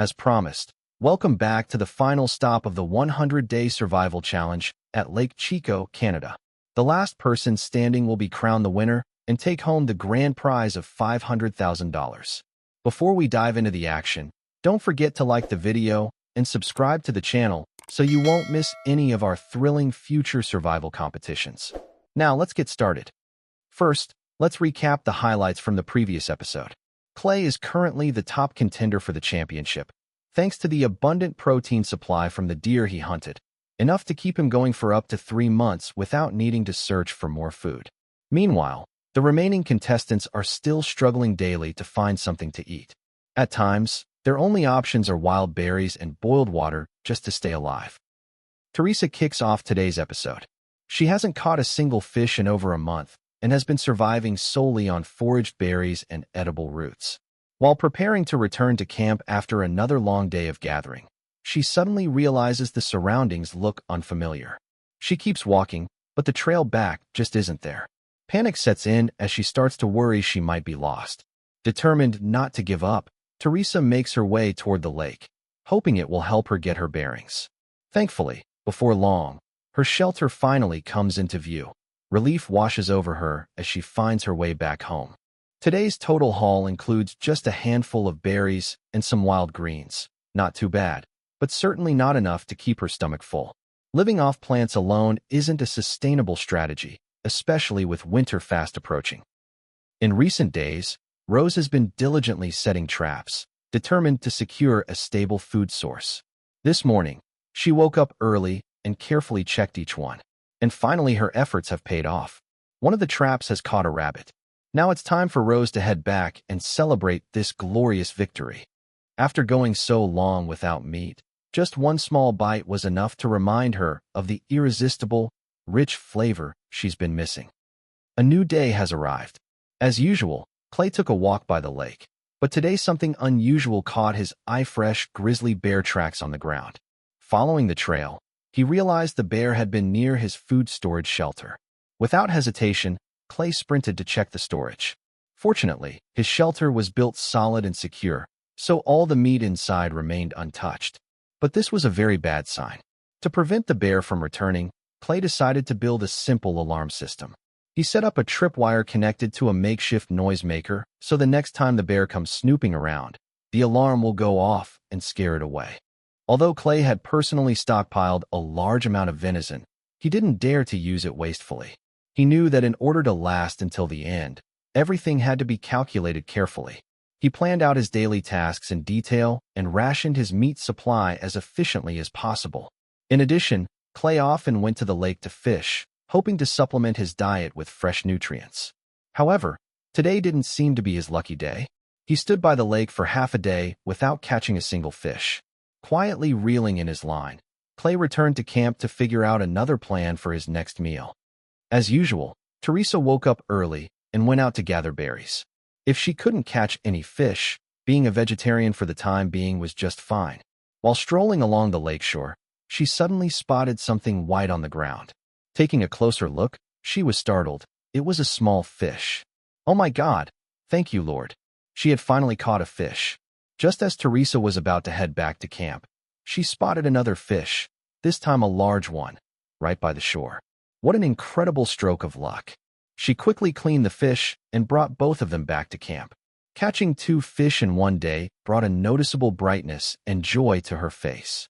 As promised, welcome back to the final stop of the 100-day survival challenge at Lake Chico, Canada. The last person standing will be crowned the winner and take home the grand prize of $500,000. Before we dive into the action, don't forget to like the video and subscribe to the channel so you won't miss any of our thrilling future survival competitions. Now let's get started. First, let's recap the highlights from the previous episode. Klay is currently the top contender for the championship, thanks to the abundant protein supply from the deer he hunted, enough to keep him going for up to 3 months without needing to search for more food. Meanwhile, the remaining contestants are still struggling daily to find something to eat. At times, their only options are wild berries and boiled water just to stay alive. Teresa kicks off today's episode. She hasn't caught a single fish in over a month and has been surviving solely on foraged berries and edible roots. While preparing to return to camp after another long day of gathering, she suddenly realizes the surroundings look unfamiliar. She keeps walking, but the trail back just isn't there. Panic sets in as she starts to worry she might be lost. Determined not to give up, Teresa makes her way toward the lake, hoping it will help her get her bearings. Thankfully, before long, her shelter finally comes into view. Relief washes over her as she finds her way back home. Today's total haul includes just a handful of berries and some wild greens. Not too bad, but certainly not enough to keep her stomach full. Living off plants alone isn't a sustainable strategy, especially with winter fast approaching. In recent days, Rose has been diligently setting traps, determined to secure a stable food source. This morning, she woke up early and carefully checked each one. And finally, her efforts have paid off. One of the traps has caught a rabbit. Now it's time for Rose to head back and celebrate this glorious victory. After going so long without meat, just one small bite was enough to remind her of the irresistible, rich flavor she's been missing. A new day has arrived. As usual, Klay took a walk by the lake, but today something unusual caught his eye: fresh grizzly bear tracks on the ground. Following the trail, he realized the bear had been near his food storage shelter. Without hesitation, Klay sprinted to check the storage. Fortunately, his shelter was built solid and secure, so all the meat inside remained untouched. But this was a very bad sign. To prevent the bear from returning, Klay decided to build a simple alarm system. He set up a tripwire connected to a makeshift noisemaker, so the next time the bear comes snooping around, the alarm will go off and scare it away. Although Klay had personally stockpiled a large amount of venison, he didn't dare to use it wastefully. He knew that in order to last until the end, everything had to be calculated carefully. He planned out his daily tasks in detail and rationed his meat supply as efficiently as possible. In addition, Klay often went to the lake to fish, hoping to supplement his diet with fresh nutrients. However, today didn't seem to be his lucky day. He stood by the lake for half a day without catching a single fish. Quietly reeling in his line, Klay returned to camp to figure out another plan for his next meal. As usual, Teresa woke up early and went out to gather berries. If she couldn't catch any fish, being a vegetarian for the time being was just fine. While strolling along the lakeshore, she suddenly spotted something white on the ground. Taking a closer look, she was startled. It was a small fish. Oh my God! Thank you, Lord. She had finally caught a fish. Just as Teresa was about to head back to camp, she spotted another fish, this time a large one, right by the shore. What an incredible stroke of luck. She quickly cleaned the fish and brought both of them back to camp. Catching 2 fish in one day brought a noticeable brightness and joy to her face.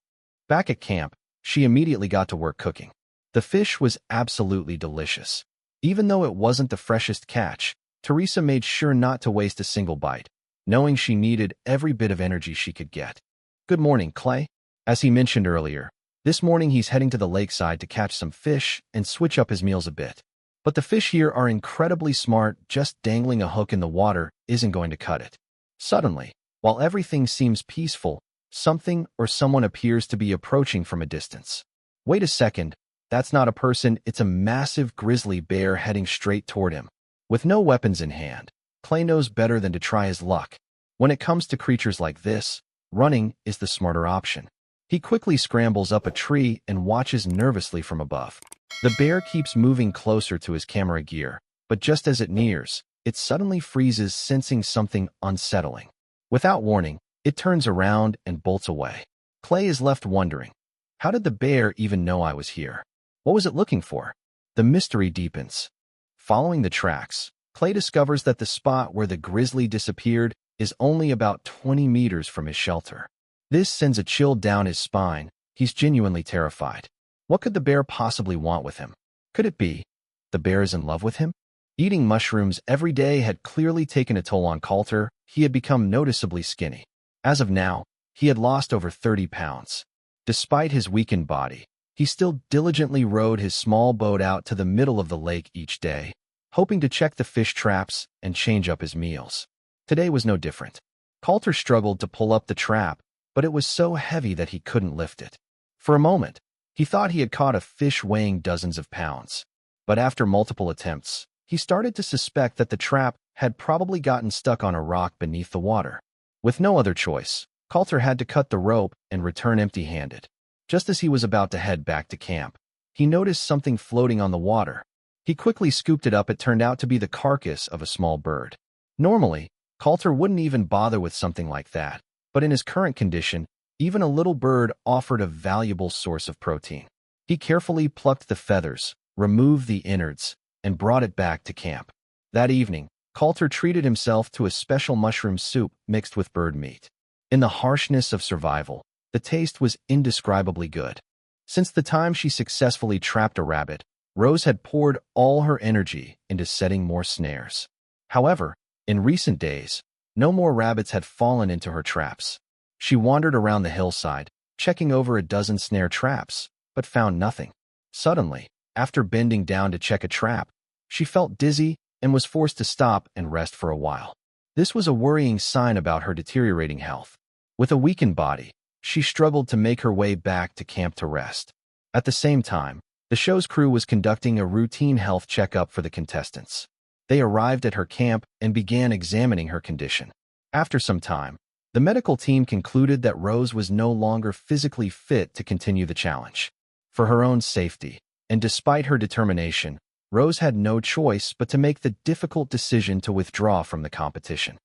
Back at camp, she immediately got to work cooking. The fish was absolutely delicious. Even though it wasn't the freshest catch, Teresa made sure not to waste a single bite, knowing she needed every bit of energy she could get. Good morning, Klay. As he mentioned earlier, this morning he's heading to the lakeside to catch some fish and switch up his meals a bit. But the fish here are incredibly smart. Just dangling a hook in the water isn't going to cut it. Suddenly, while everything seems peaceful, something or someone appears to be approaching from a distance. Wait a second, that's not a person, it's a massive grizzly bear heading straight toward him. With no weapons in hand, Klay knows better than to try his luck. When it comes to creatures like this, running is the smarter option. He quickly scrambles up a tree and watches nervously from above. The bear keeps moving closer to his camera gear, but just as it nears, it suddenly freezes, sensing something unsettling. Without warning, It turns around and bolts away. Klay is left wondering, how did the bear even know I was here? What was it looking for? The mystery deepens. Following the tracks, Klay discovers that the spot where the grizzly disappeared is only about 20 meters from his shelter. This sends a chill down his spine. He's genuinely terrified. What could the bear possibly want with him? Could it be the bear is in love with him? Eating mushrooms every day had clearly taken a toll on Colter. He had become noticeably skinny. As of now, he had lost over 30 pounds. Despite his weakened body, he still diligently rowed his small boat out to the middle of the lake each day, hoping to check the fish traps and change up his meals. Today was no different. Colter struggled to pull up the trap, but it was so heavy that he couldn't lift it. For a moment, he thought he had caught a fish weighing dozens of pounds. But after multiple attempts, he started to suspect that the trap had probably gotten stuck on a rock beneath the water. With no other choice, Colter had to cut the rope and return empty-handed. Just as he was about to head back to camp, he noticed something floating on the water. He quickly scooped it up. It turned out to be the carcass of a small bird. Normally, Colter wouldn't even bother with something like that, but in his current condition, even a little bird offered a valuable source of protein. He carefully plucked the feathers, removed the innards, and brought it back to camp. That evening, Colter treated himself to a special mushroom soup mixed with bird meat. In the harshness of survival, the taste was indescribably good. Since the time she successfully trapped a rabbit, Rose had poured all her energy into setting more snares. However, in recent days, no more rabbits had fallen into her traps. She wandered around the hillside, checking over a dozen snare traps, but found nothing. Suddenly, after bending down to check a trap, she felt dizzy and was forced to stop and rest for a while. This was a worrying sign about her deteriorating health. With a weakened body, she struggled to make her way back to camp to rest. At the same time, the show's crew was conducting a routine health checkup for the contestants. They arrived at her camp and began examining her condition. After some time, the medical team concluded that Rose was no longer physically fit to continue the challenge. For her own safety, and despite her determination, Rose had no choice but to make the difficult decision to withdraw from the competition.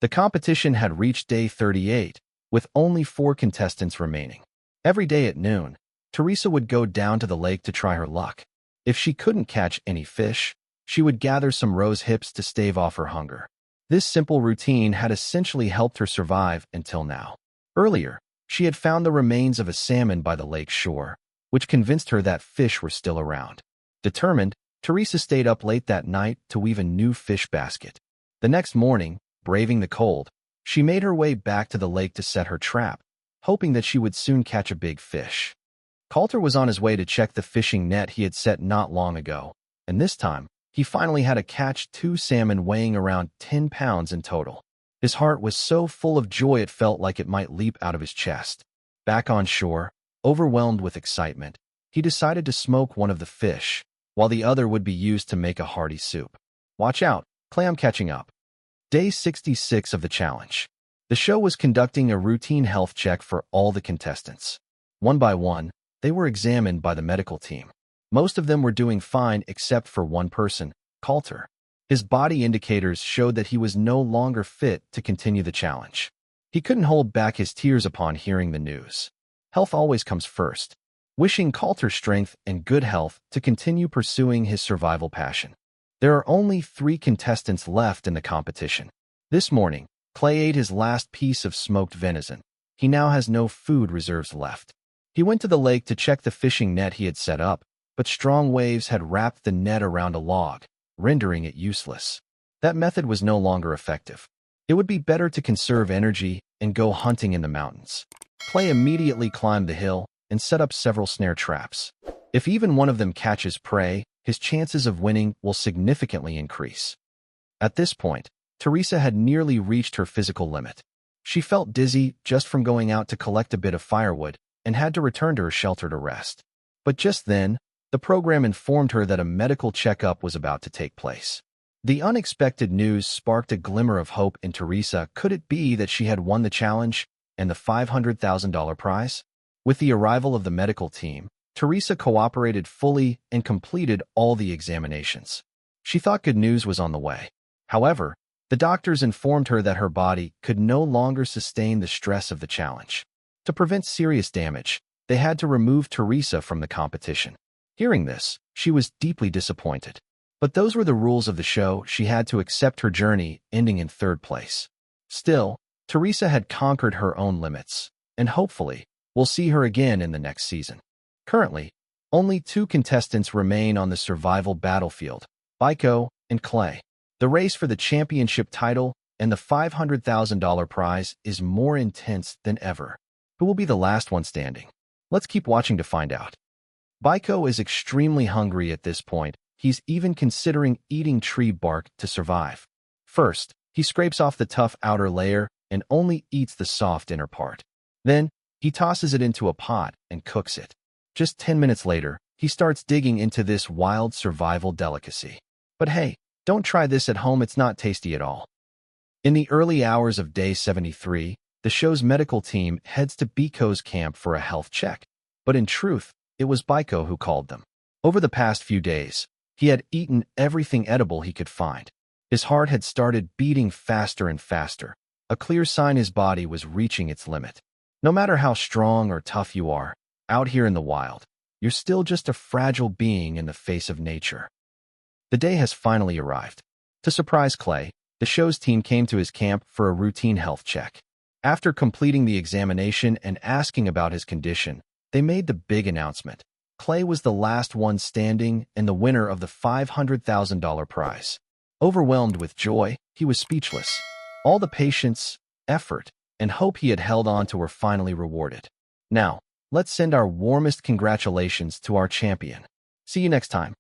The competition had reached day 38, with only 4 contestants remaining. Every day at noon, Teresa would go down to the lake to try her luck. If she couldn't catch any fish, she would gather some rose hips to stave off her hunger. This simple routine had essentially helped her survive until now. Earlier, she had found the remains of a salmon by the lake shore, which convinced her that fish were still around. Determined, Teresa stayed up late that night to weave a new fish basket. The next morning, braving the cold, she made her way back to the lake to set her trap, hoping that she would soon catch a big fish. Colter was on his way to check the fishing net he had set not long ago, and this time, he finally had to catch 2 salmon weighing around 10 pounds in total. His heart was so full of joy it felt like it might leap out of his chest. Back on shore, overwhelmed with excitement, he decided to smoke one of the fish, while the other would be used to make a hearty soup. Watch out, Klay, I'm catching up. Day 66 of the challenge. The show was conducting a routine health check for all the contestants. One by one, they were examined by the medical team. Most of them were doing fine except for one person, Colter. His body indicators showed that he was no longer fit to continue the challenge. He couldn't hold back his tears upon hearing the news. Health always comes first. Wishing Colter strength and good health to continue pursuing his survival passion. There are only 3 contestants left in the competition. This morning, Klay ate his last piece of smoked venison. He now has no food reserves left. He went to the lake to check the fishing net he had set up, but strong waves had wrapped the net around a log, rendering it useless. That method was no longer effective. It would be better to conserve energy and go hunting in the mountains. Klay immediately climbed the hill and set up several snare traps. If even one of them catches prey, his chances of winning will significantly increase. At this point, Teresa had nearly reached her physical limit. She felt dizzy just from going out to collect a bit of firewood and had to return to her shelter to rest. But just then, the program informed her that a medical checkup was about to take place. The unexpected news sparked a glimmer of hope in Teresa. Could it be that she had won the challenge and the $500,000 prize? With the arrival of the medical team, Teresa cooperated fully and completed all the examinations. She thought good news was on the way. However, The doctors informed her that her body could no longer sustain the stress of the challenge. To prevent serious damage, they had to remove Teresa from the competition. Hearing this, she was deeply disappointed. But those were the rules of the show. She had to accept her journey, ending in third place. Still, Teresa had conquered her own limits, and hopefully, we'll see her again in the next season. Currently, only 2 contestants remain on the survival battlefield, Chico and Klay. The race for the championship title and the $500,000 prize is more intense than ever. Who will be the last one standing? Let's keep watching to find out. Chico is extremely hungry at this point. He's even considering eating tree bark to survive. First, he scrapes off the tough outer layer and only eats the soft inner part. Then, he tosses it into a pot and cooks it. Just 10 minutes later, he starts digging into this wild survival delicacy. But hey, don't try this at home, it's not tasty at all. In the early hours of day 73, the show's medical team heads to Chico's camp for a health check. But in truth, it was Chico who called them. Over the past few days, he had eaten everything edible he could find. His heart had started beating faster and faster, a clear sign his body was reaching its limit. No matter how strong or tough you are, out here in the wild, you're still just a fragile being in the face of nature. The day has finally arrived. To surprise Klay, the show's team came to his camp for a routine health check. After completing the examination and asking about his condition, they made the big announcement. Klay was the last one standing and the winner of the $500,000 prize. Overwhelmed with joy, he was speechless. All the patience, effort, and hope he had held on to were finally rewarded. Now, let's send our warmest congratulations to our champion. See you next time.